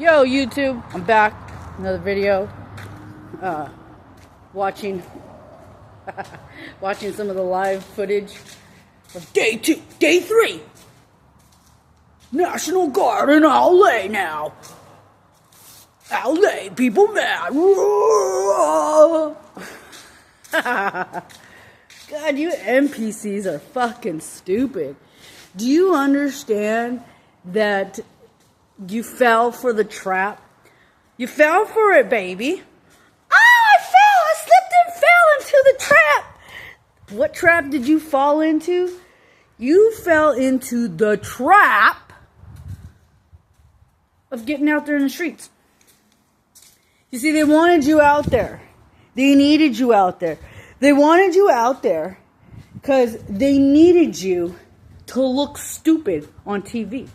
Yo, YouTube, I'm back. Another video. Watching watching some of the live footage of day 3. National Guard in LA now. LA people mad. God, you NPCs are fucking stupid. Do you understand that you fell for the trap? You fell for it, baby. I slipped and fell into the trap. What trap did you fall into? You fell into the trap of getting out there in the streets. You see, they wanted you out there. They needed you out there. They wanted you out there because they needed you to look stupid on TV.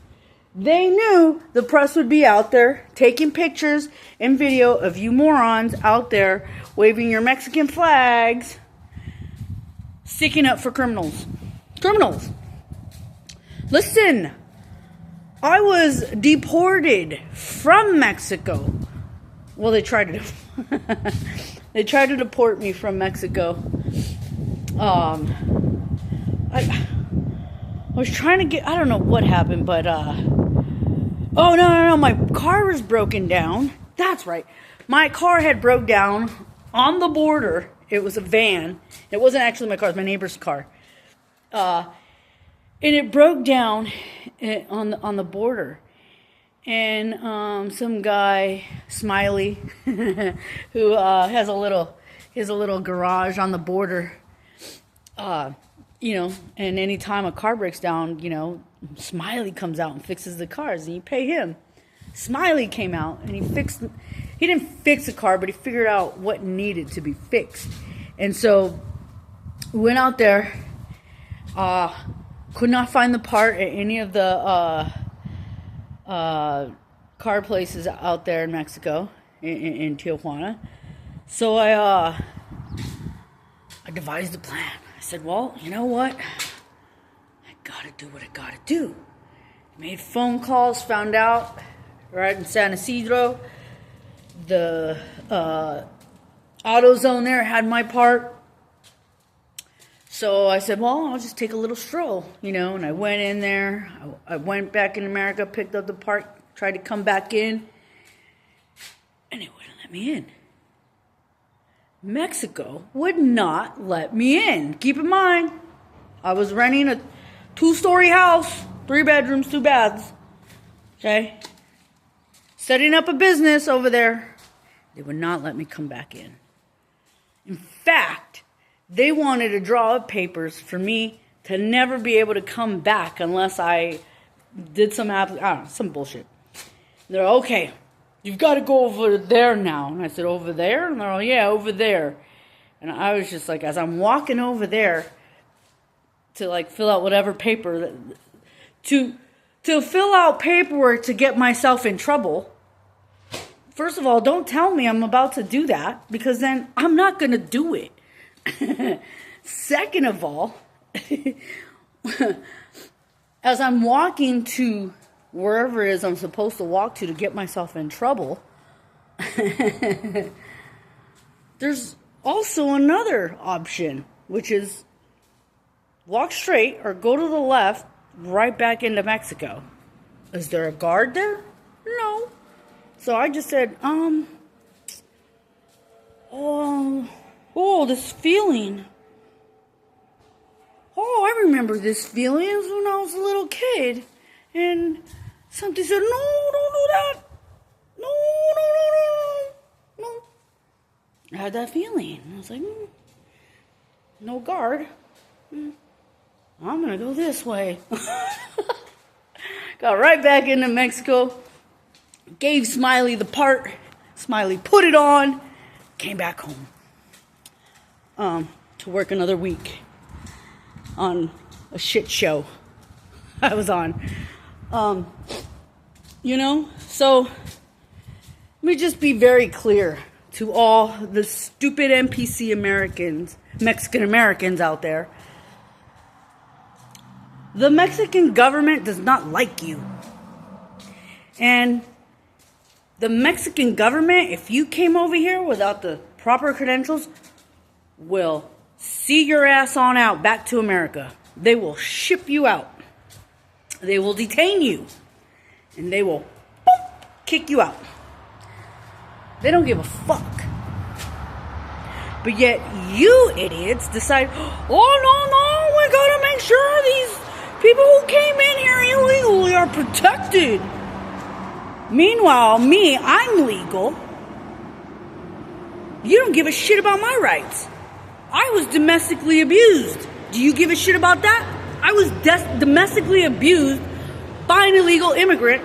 They knew the press would be out there taking pictures and video of you morons out there waving your Mexican flags, sticking up for criminals. Criminals. Listen, I was deported from Mexico. Well, they tried to they tried to deport me from Mexico. I was trying to get, I don't know what happened, but oh, no, my car was broken down. That's right. My car had broke down on the border. It was a van. It wasn't actually my car. It was my neighbor's car. And it broke down on the border. And some guy, Smiley, who has a little garage on the border, you know, and anytime a car breaks down, you know, Smiley comes out and fixes the cars, and you pay him. Smiley came out and he didn't fix the car, but he figured out what needed to be fixed. And so we went out there, could not find the part at any of the car places out there in Mexico, in Tijuana. So I devised a plan. I said, well, you know what? I gotta do what I gotta do. Made phone calls, found out right in San Isidro, the AutoZone there had my part. So I said, well, I'll just take a little stroll, you know, and I went in there. I went back in America, picked up the part, tried to come back in, and they wouldn't let me in. Mexico would not let me in. Keep in mind, I was renting a 2-story house, 3 bedrooms, 2 baths. Okay? Setting up a business over there. They would not let me come back in. In fact, they wanted to draw up papers for me to never be able to come back unless I did some bullshit. They're okay. You've got to go over there now. And I said, over there? And they're all, yeah, over there. And I was just like, as I'm walking over there to like fill out whatever paper, to fill out paperwork to get myself in trouble. First of all, don't tell me I'm about to do that, because then I'm not going to do it. Second of all, as I'm walking to wherever it is I'm supposed to walk to get myself in trouble, there's also another option, which is walk straight or go to the left, right back into Mexico. Is there a guard there? No. So I just said, this feeling. Oh, I remember this feeling. It was when I was a little kid. And something said, no, don't do that. No. I had that feeling. I was like, no guard. I'm going to go this way. Got right back into Mexico. Gave Smiley the part. Smiley put it on. Came back home. To work another week on a shit show I was on. You know, so let me just be very clear to all the stupid NPC Americans, Mexican Americans out there. The Mexican government does not like you. And The Mexican government, if you came over here without the proper credentials, will see your ass on out back to America. They will ship you out. They will detain you. And they will kick you out. They don't give a fuck. But yet you idiots decide, oh no, we gotta make sure these people who came in here illegally are protected. Meanwhile, me, I'm legal. You don't give a shit about my rights. I was domestically abused. Do you give a shit about that? I was domestically abused by an illegal immigrant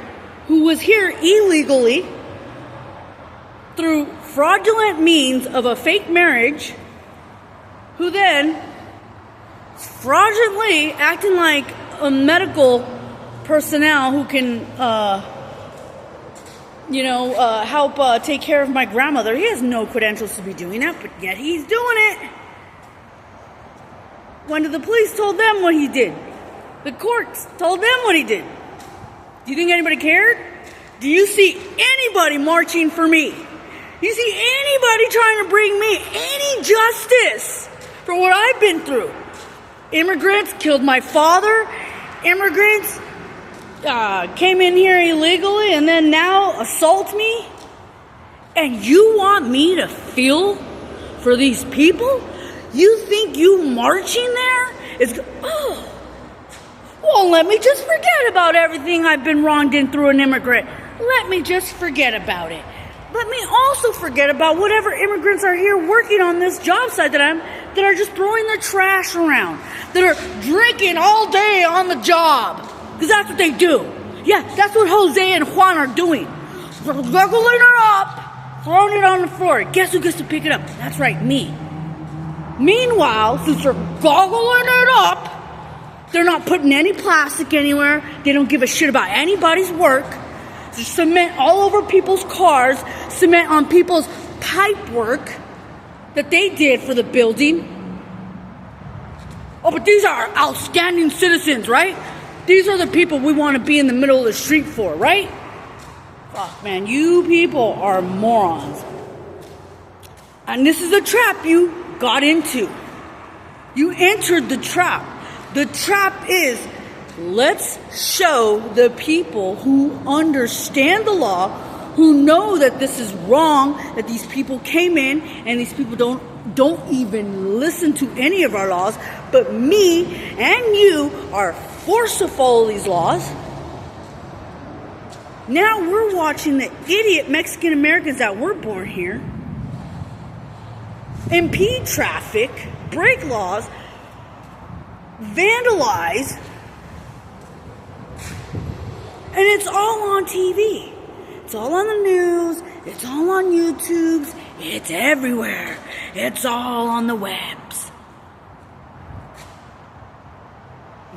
who was here illegally through fraudulent means of a fake marriage, who then fraudulently acting like a medical personnel who can help take care of my grandmother. He has no credentials to be doing that, but yet he's doing it. When the police told them what he did, the courts told them what he did. Do you think anybody cared? Do you see anybody marching for me? You see anybody trying to bring me any justice for what I've been through? Immigrants killed my father. Immigrants came in here illegally and then now assault me? And you want me to feel for these people? You think you marching there is, well, let me just forget about everything I've been wronged in through an immigrant. Let me just forget about it. Let me also forget about whatever immigrants are here working on this job site that are just throwing their trash around, that are drinking all day on the job. Because that's what they do. Yeah, that's what Jose and Juan are doing. Guggling it up, throwing it on the floor. Guess who gets to pick it up? That's right, me. Meanwhile, since they're goggling it up, they're not putting any plastic anywhere. They don't give a shit about anybody's work. There's cement all over people's cars, cement on people's pipe work that they did for the building. Oh, but these are outstanding citizens, right? These are the people we want to be in the middle of the street for, right? Fuck, man, you people are morons. And this is a trap you got into. You entered the trap. The trap is, let's show the people who understand the law, who know that this is wrong, that these people came in and these people don't even listen to any of our laws, but me and you are forced to follow these laws. Now we're watching the idiot Mexican Americans that were born here impede traffic, break laws, vandalize, and it's all on TV. It's all on the news. It's all on YouTubes. It's everywhere. It's all on the webs.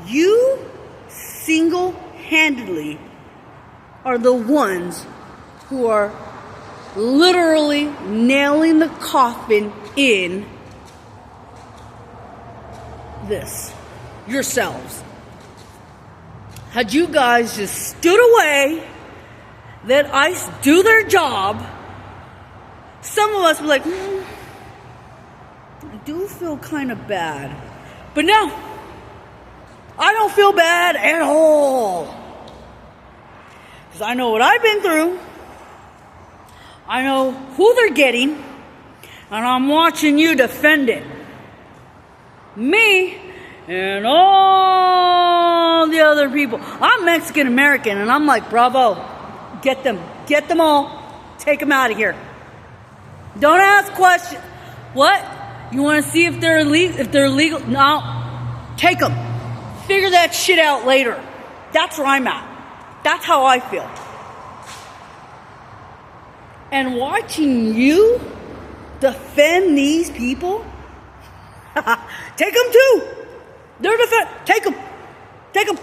You single-handedly are the ones who are literally nailing the coffin in this yourselves. Had you guys just stood away, let ICE do their job, some of us would be like, I do feel kind of bad. But no, I don't feel bad at all. Because I know what I've been through. I know who they're getting. And I'm watching you defend it. Me and all the other people. I'm Mexican American and I'm like, bravo. Get them all. Take them out of here. Don't ask questions. What? You want to see if they're illegal? No. Take them. Figure that shit out later. That's where I'm at. That's how I feel. And watching you defend these people, take them too. They're take them. Take them.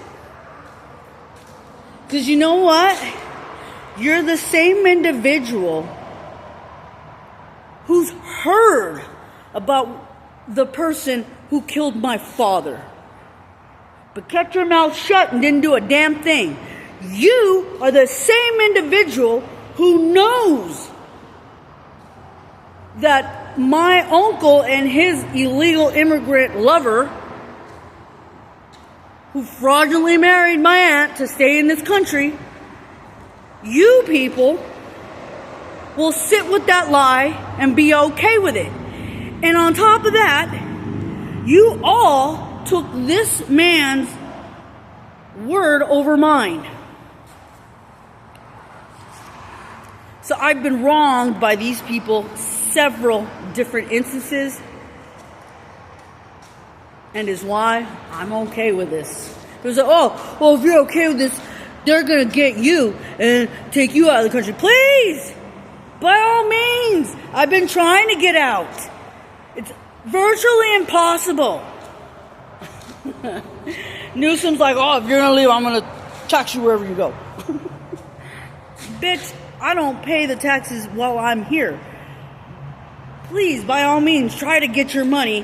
Because you know what? You're the same individual who's heard about the person who killed my father, but kept your mouth shut and didn't do a damn thing. You are the same individual who knows that my uncle and his illegal immigrant lover, who fraudulently married my aunt to stay in this country, you people will sit with that lie and be okay with it. And on top of that, you all took this man's word over mine. So I've been wronged by these people several different instances, and is why I'm okay with this. There's like, oh, well, if you're okay with this, they're gonna get you and take you out of the country. Please, by all means, I've been trying to get out. It's virtually impossible. Newsom's like, oh, if you're gonna leave, I'm gonna tax you wherever you go. Bitch, I don't pay the taxes while I'm here. Please, by all means, try to get your money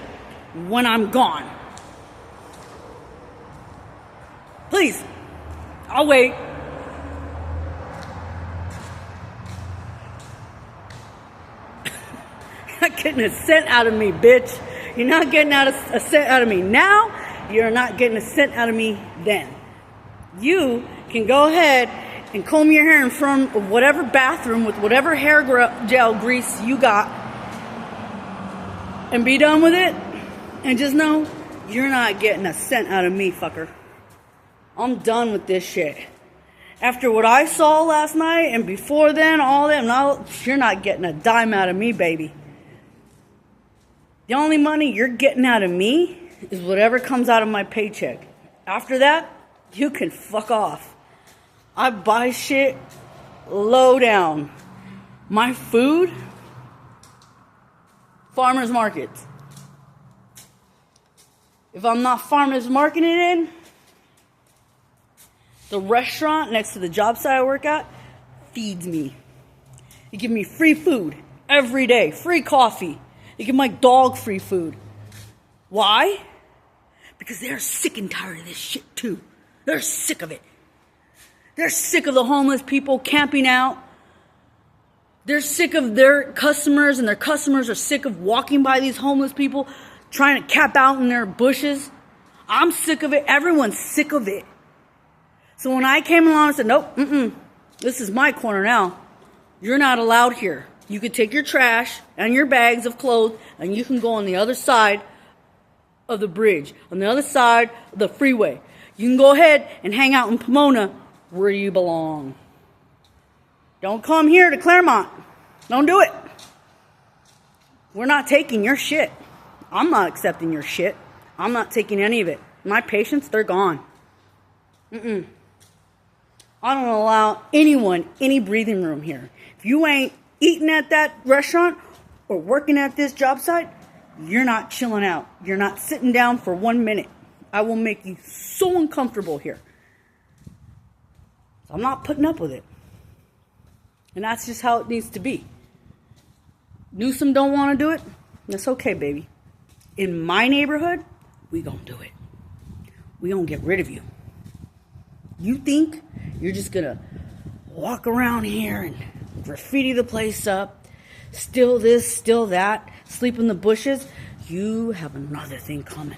when I'm gone. Please, I'll wait. You're not getting a cent out of me, bitch. You're not getting a cent out of me now. You're not getting a cent out of me then. You can go ahead and comb your hair in front of whatever bathroom with whatever hair gel grease you got and be done with it. And just know, you're not getting a cent out of me, fucker. I'm done with this shit. After what I saw last night and before then, all that, you're not getting a dime out of me, baby. The only money you're getting out of me is whatever comes out of my paycheck. After that, you can fuck off. I buy shit low down. My food, farmers markets. If I'm not farmers marketing it in, the restaurant next to the job site I work at feeds me. They give me free food every day, free coffee. They give my dog free food. Why? Because they're sick and tired of this shit too. They're sick of it. They're sick of the homeless people camping out. They're sick of their customers, and their customers are sick of walking by these homeless people trying to cap out in their bushes. I'm sick of it. Everyone's sick of it. So when I came along and said, nope, this is my corner now. You're not allowed here. You could take your trash and your bags of clothes, and you can go on the other side of the bridge, on the other side of the freeway. You can go ahead and hang out in Pomona where you belong. Don't come here to Claremont. Don't do it. We're not taking your shit. I'm not accepting your shit. I'm not taking any of it. My patients, they're gone. I don't allow anyone any breathing room here. If you ain't eating at that restaurant or working at this job site, you're not chilling out. You're not sitting down for 1 minute. I will make you so uncomfortable here. So I'm not putting up with it. And that's just how it needs to be. Newsom don't want to do it? That's okay, baby. In my neighborhood, we gonna do it. We gonna get rid of you. You think you're just gonna walk around here and graffiti the place up, steal this, steal that, sleep in the bushes? You have another thing coming.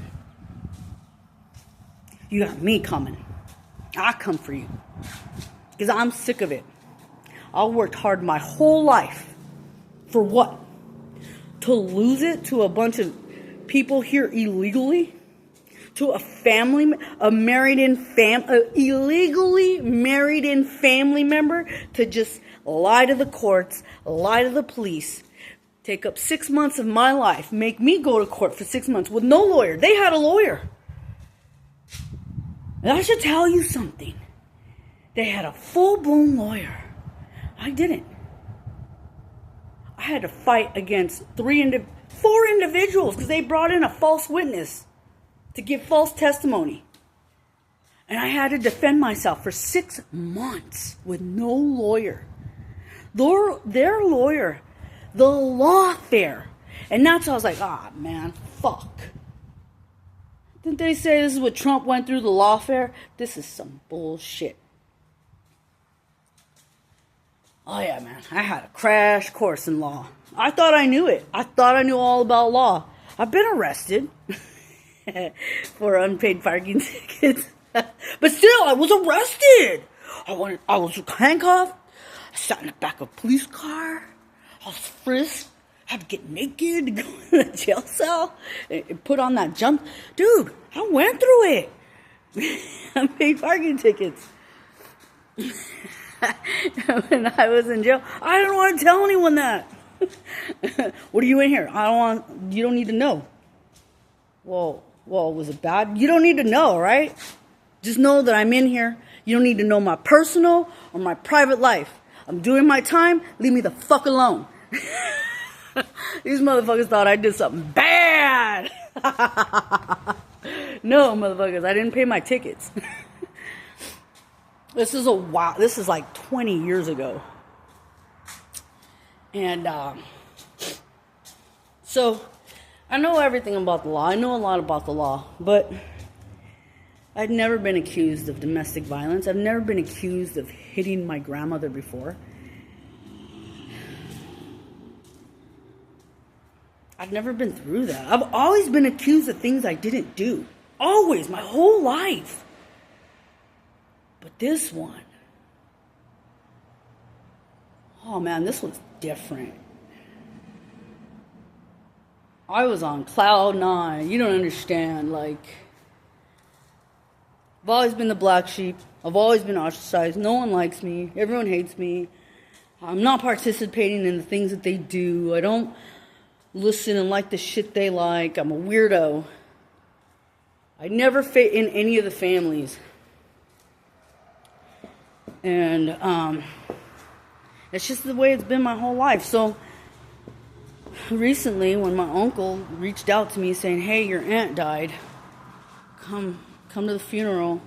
You got me coming. I come for you. Because I'm sick of it. I worked hard my whole life. For what? To lose it to a bunch of people here illegally? To a family, illegally married in family member to just lie to the courts, lie to the police, take up 6 months of my life, make me go to court for 6 months with no lawyer. They had a lawyer. And I should tell you something. They had a full-blown lawyer. I didn't. I had to fight against 4 individuals because they brought in a false witness to give false testimony. And I had to defend myself for 6 months with no lawyer. Their lawyer, the lawfare. And that's how I was like, man, fuck. Didn't they say this is what Trump went through, the lawfare? This is some bullshit. Oh yeah, man. I had a crash course in law. I thought I knew it. I thought I knew all about law. I've been arrested for unpaid parking tickets. But still, I was arrested. I was handcuffed. I sat in the back of a police car. I was frisked. I had to get naked to go in a jail cell and put on that jump. Dude, I went through it. Unpaid parking tickets. When I was in jail, I didn't want to tell anyone that. What are you in here? You don't need to know. Well, was it bad? You don't need to know, right? Just know that I'm in here. You don't need to know my personal or my private life. I'm doing my time. Leave me the fuck alone. These motherfuckers thought I did something bad. No, motherfuckers, I didn't pay my tickets. This is like 20 years ago. And so I know everything about the law. I know a lot about the law, but I've never been accused of domestic violence. I've never been accused of hitting my grandmother before. I've never been through that. I've always been accused of things I didn't do. Always, my whole life. But this one, oh man, this was different. I was on cloud 9. You don't understand. Like, I've always been the black sheep. I've always been ostracized. No one likes me. Everyone hates me. I'm not participating in the things that they do. I don't listen and like the shit they like. I'm a weirdo. I never fit in any of the families. And it's just the way it's been my whole life. So recently, when my uncle reached out to me saying, "Hey, your aunt died. Come to the funeral."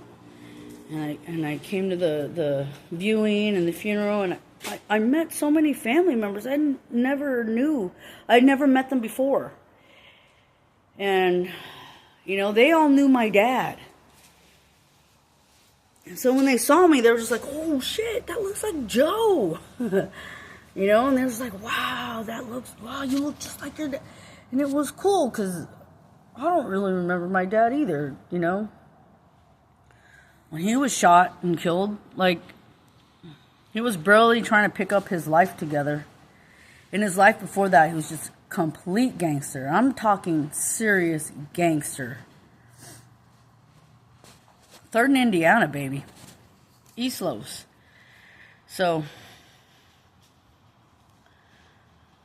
And I came to the viewing and the funeral, and I met so many family members I never knew. I'd never met them before. And, you know, they all knew my dad. And so when they saw me, they were just like, "Oh shit, that looks like Joe." You know, and they was like, wow, you look just like your dad. And it was cool, because I don't really remember my dad either, you know. When he was shot and killed, like, he was barely trying to pick up his life together. In his life before that, he was just complete gangster. I'm talking serious gangster. 3rd and Indiana, baby. East Los. So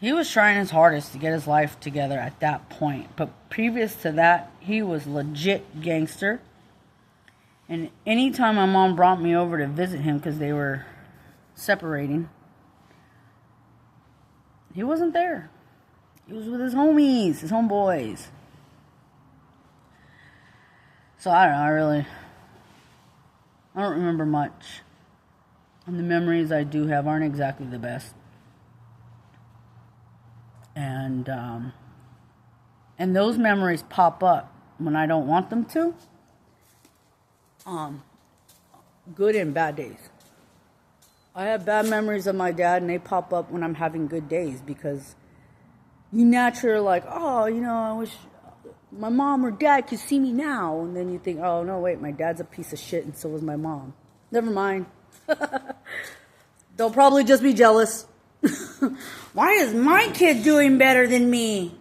he was trying his hardest to get his life together at that point. But previous to that, he was legit gangster. And anytime my mom brought me over to visit him, because they were separating, he wasn't there. He was with his homies, his homeboys. So I don't know, I don't remember much. And the memories I do have aren't exactly the best. And those memories pop up when I don't want them to. Good and bad days. I have bad memories of my dad, and they pop up when I'm having good days, because you naturally are like, oh, you know, I wish my mom or dad could see me now. And then you think, oh, no, wait, my dad's a piece of shit, and so was my mom. Never mind. They'll probably just be jealous. Why is my kid doing better than me?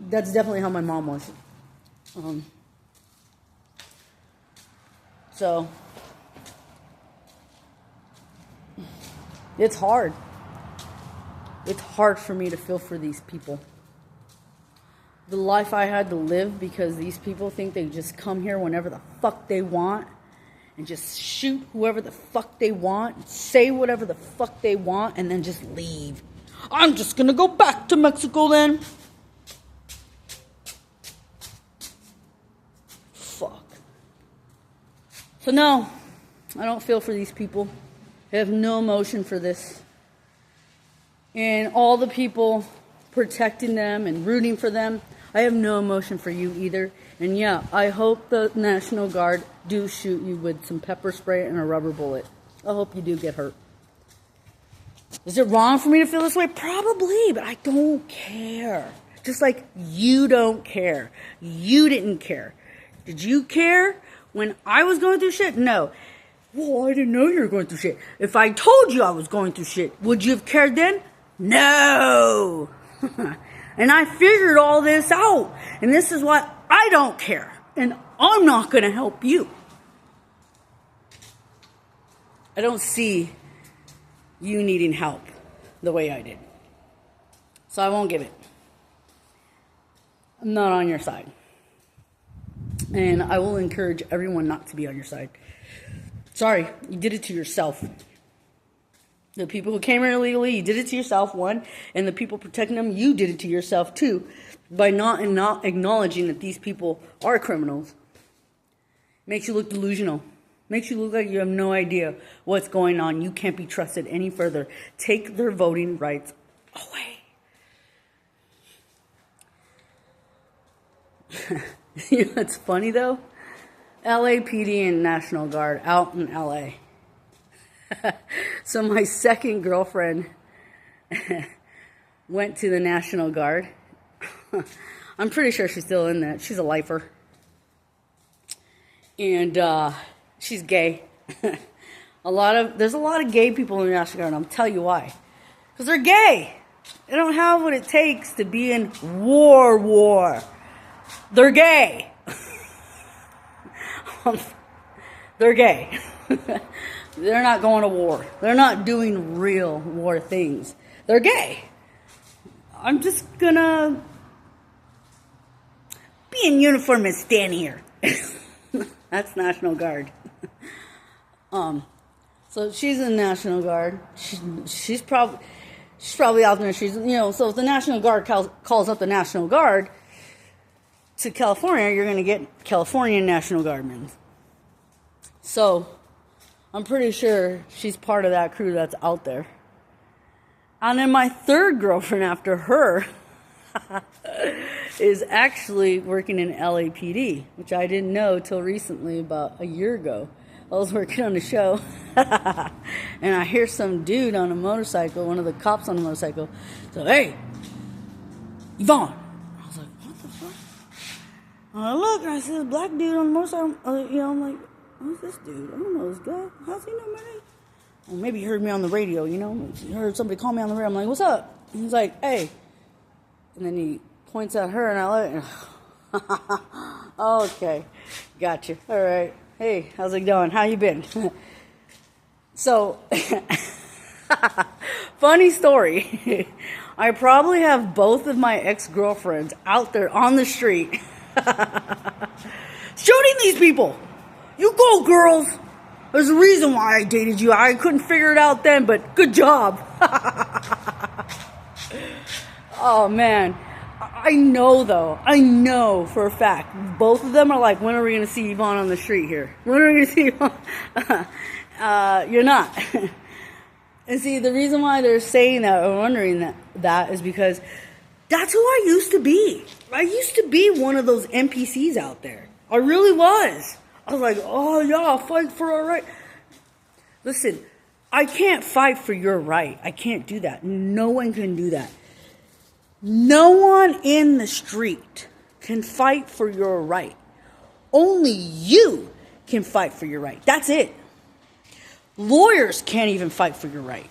That's definitely how my mom was. So it's hard. It's hard for me to feel for these people. The life I had to live because these people think they just come here whenever the fuck they want and just shoot whoever the fuck they want, say whatever the fuck they want, and then just leave. I'm just gonna go back to Mexico then. Fuck. So no, I don't feel for these people. I have no emotion for this. And all the people protecting them and rooting for them, I have no emotion for you either. And yeah, I hope the National Guard do shoot you with some pepper spray and a rubber bullet. I hope you do get hurt. Is it wrong for me to feel this way? Probably, but I don't care. Just like you don't care. You didn't care. Did you care when I was going through shit? No. Well, I didn't know you were going through shit. If I told you I was going through shit, would you have cared then? No. And I figured all this out. And this is why I don't care. And I'm not going to help you. I don't see you needing help the way I did. So I won't give it. I'm not on your side. And I will encourage everyone not to be on your side. Sorry, you did it to yourself. The people who came here illegally, you did it to yourself, one. And the people protecting them, you did it to yourself, two. By not acknowledging that these people are criminals. Makes you look delusional. Makes you look like you have no idea what's going on. You can't be trusted any further. Take their voting rights away. You know what's funny though? LAPD and National Guard out in LA. So my second girlfriend went to the National Guard. I'm pretty sure she's still in that. She's a lifer. And she's gay. There's a lot of gay people in the National Guard, and I'll tell you why. Because they're gay. They don't have what it takes to be in war. They're gay. They're gay. They're not going to war. They're not doing real war things. They're gay. I'm just gonna be in uniform and stand here. That's National Guard. So she's in the National Guard. She's probably out there. So if the National Guard calls up the National Guard to California, you're going to get California National Guardmen. So I'm pretty sure she's part of that crew that's out there. And then my third girlfriend after her is actually working in LAPD, which I didn't know till recently, about a year ago. I was working on a show, and I hear some dude on a motorcycle, one of the cops on a motorcycle, so, "Hey, Yvonne." I was like, what the fuck? And I look, and I see this black dude on a motorcycle. I'm like, who's this dude? I don't know this guy. How's he know my name? Well, maybe he heard me on the radio, He heard somebody call me on the radio. I'm like, what's up? And he's like, hey. And then he points at her, and I look, okay, gotcha. All right. Hey, how's it going? How you been? So, funny story. I probably have both of my ex-girlfriends out there on the street shooting these people. You go, girls. There's a reason why I dated you. I couldn't figure it out then, but good job. Oh, man. I know for a fact, both of them are like, when are we going to see Yvonne on the street here? When are we going to see Yvonne? You're not. And see, the reason why they're saying that or wondering that is because that's who I used to be. I used to be one of those NPCs out there. I really was. I was like, oh, yeah, I'll fight for our right. Listen, I can't fight for your right. I can't do that. No one can do that. No one in the street can fight for your right. Only you can fight for your right. That's it. Lawyers can't even fight for your right.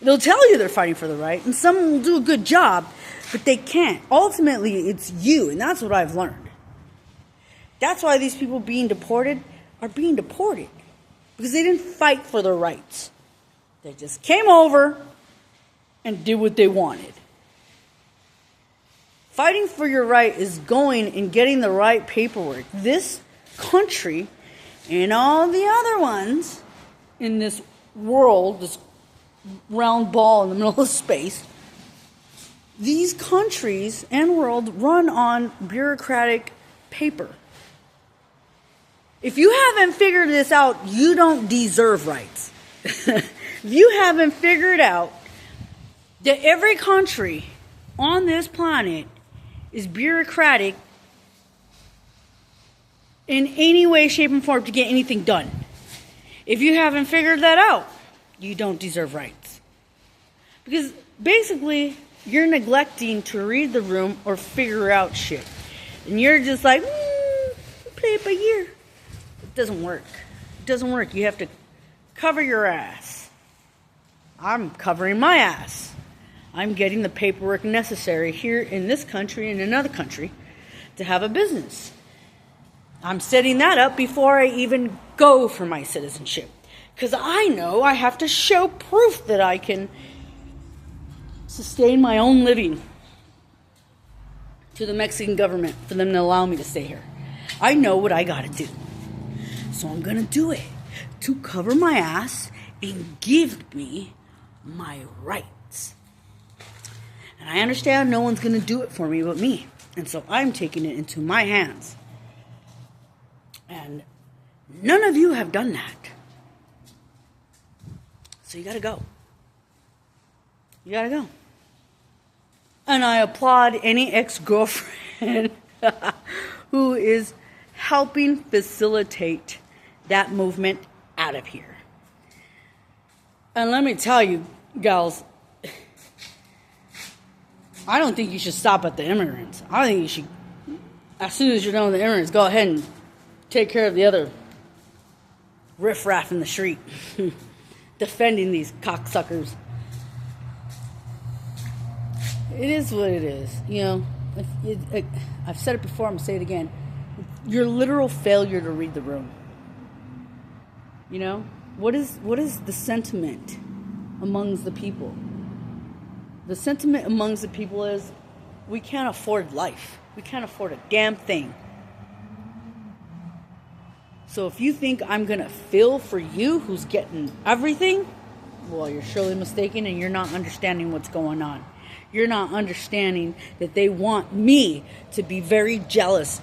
They'll tell you they're fighting for the right, and some will do a good job, but they can't. Ultimately, it's you, and that's what I've learned. That's why these people being deported are being deported, because they didn't fight for their rights. They just came over and did what they wanted. Fighting for your right is going and getting the right paperwork. This country and all the other ones in this world, this round ball in the middle of space, these countries and world run on bureaucratic paper. If you haven't figured this out, you don't deserve rights. If you haven't figured out that every country on this planet is bureaucratic in any way, shape, and form to get anything done. If you haven't figured that out, you don't deserve rights. Because basically, you're neglecting to read the room or figure out shit. And you're just like, play it by ear. It doesn't work. It doesn't work. You have to cover your ass. I'm covering my ass. I'm getting the paperwork necessary here in this country and another country to have a business. I'm setting that up before I even go for my citizenship. Because I know I have to show proof that I can sustain my own living to the Mexican government for them to allow me to stay here. I know what I gotta do. So I'm gonna do it to cover my ass and give me my rights. And I understand no one's gonna do it for me but me. And so I'm taking it into my hands. And none of you have done that. So you gotta go. You gotta go. And I applaud any ex-girlfriend who is helping facilitate that movement out of here. And let me tell you, gals, I don't think you should stop at the immigrants. I think you should, as soon as you're done with the immigrants, go ahead and take care of the other riffraff in the street. Defending these cocksuckers. It is what it is. You know, I've said it before, I'm going to say it again. Your literal failure to read the room. You know, what is the sentiment amongst the people? The sentiment amongst the people is, we can't afford life. We can't afford a damn thing. So if you think I'm going to feel for you who's getting everything, well, you're surely mistaken, and you're not understanding what's going on. You're not understanding that they want me to be very jealous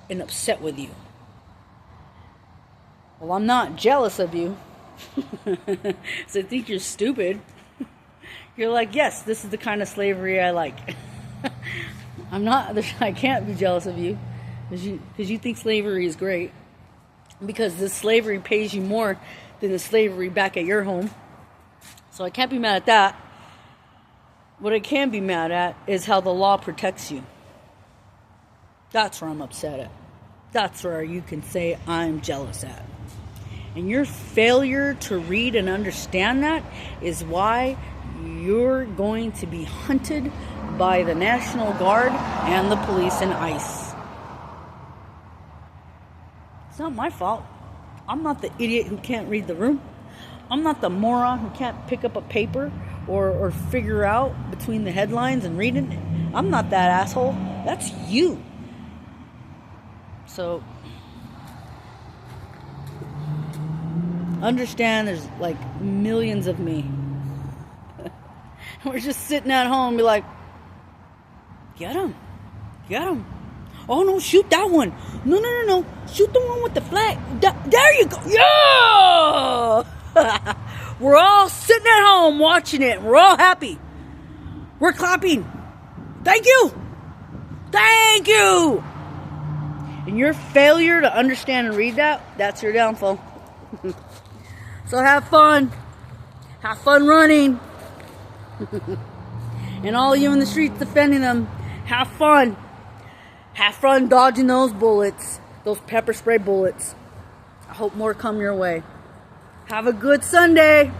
and upset with you. Well, I'm not jealous of you. So I think you're stupid. You're like, yes, this is the kind of slavery I like. I can't be jealous of you because you think slavery is great. Because this slavery pays you more than the slavery back at your home. So I can't be mad at that. What I can be mad at is how the law protects you. That's where I'm upset at. That's where you can say I'm jealous at. And your failure to read and understand that is why you're going to be hunted by the National Guard and the police and ICE. It's not my fault. I'm not the idiot who can't read the room. I'm not the moron who can't pick up a paper or figure out between the headlines and read it. I'm not that asshole. That's you. So, understand there's like millions of me. We're just sitting at home and be like, get him. Get him. Oh, no, shoot that one. No. Shoot the one with the flag. There you go. Yeah! We're all sitting at home watching it. We're all happy. We're clapping. Thank you. Thank you. And your failure to understand and read that's your downfall. So have fun. Have fun running. And all of you in the streets defending them, have fun. Have fun dodging those bullets, those pepper spray bullets. I hope more come your way. Have a good Sunday.